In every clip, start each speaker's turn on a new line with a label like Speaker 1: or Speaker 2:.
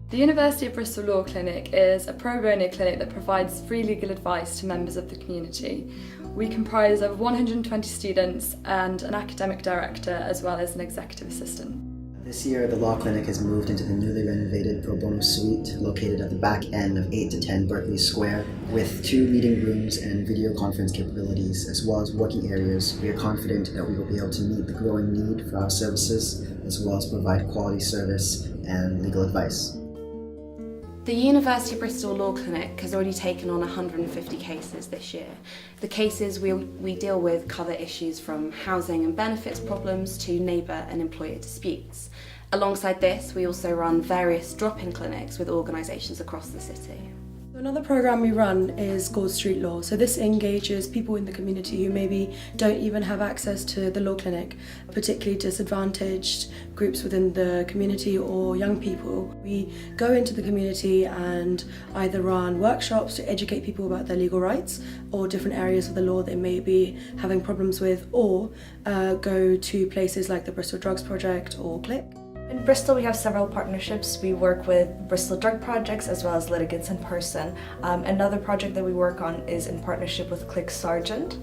Speaker 1: The University of Bristol Law Clinic is a pro bono clinic that provides free legal advice to members of the community. We comprise of 120 students and an academic director as well as an executive assistant.
Speaker 2: This year, the Law Clinic has moved into the newly renovated Pro Bono Suite located at the back end of 8 to 10 Berkeley Square. With 2 meeting rooms and video conference capabilities as well as working areas, we are confident that we will be able to meet the growing need for our services as well as provide quality service and legal advice.
Speaker 3: The University of Bristol Law Clinic has already taken on 150 cases this year. The cases we deal with cover issues from housing and benefits problems to neighbour and employer disputes. Alongside this, we also run various drop-in clinics with organisations across the city.
Speaker 4: Another program we run is called Street Law. So this engages people in the community who maybe don't even have access to the law clinic, particularly disadvantaged groups within the community or young people. We go into the community and either run workshops to educate people about their legal rights or different areas of the law they may be having problems with, or go to places like the Bristol Drugs Project or CLIC.
Speaker 5: In Bristol, we have several partnerships. We work with Bristol Drugs Project as well as Litigants in Person. Another project that we work on is in partnership with CLIC Sargent.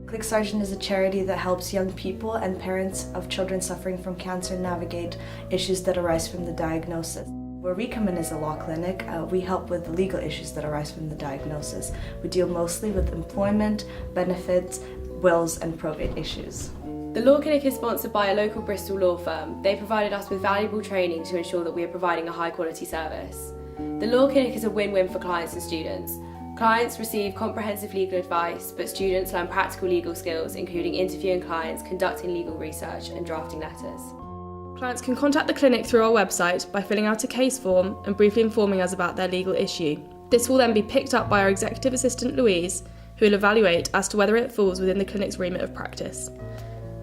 Speaker 5: CLIC Sargent is a charity that helps young people and parents of children suffering from cancer navigate issues that arise from the diagnosis. Where we come in as a law clinic, we help with the legal issues that arise from the diagnosis. We deal mostly with employment, benefits, wills, and probate issues.
Speaker 6: The Law Clinic is sponsored by a local Bristol law firm. They provided us with valuable training to ensure that we are providing a high quality service. The Law Clinic is a win-win for clients and students. Clients receive comprehensive legal advice, but students learn practical legal skills, including interviewing clients, conducting legal research, and drafting letters. Clients can contact the clinic through our website by filling out a case form and briefly informing us about their legal issue. This will then be picked up by our executive assistant Louise, who will evaluate as to whether it falls within the clinic's remit of practice.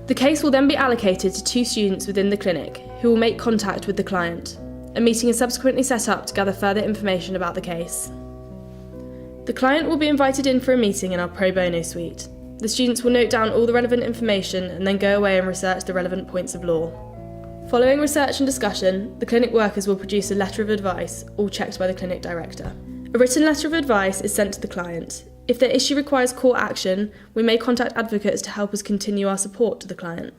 Speaker 6: The case will then be allocated to 2 students within the clinic who will make contact with the client. A meeting is subsequently set up to gather further information about the case. The client will be invited in for a meeting in our pro bono suite. The students will note down all the relevant information and then go away and research the relevant points of law. Following research and discussion, the clinic workers will produce a letter of advice, all checked by the clinic director. A written letter of advice is sent to the client. If their issue requires court action, we may contact advocates to help us continue our support to the client.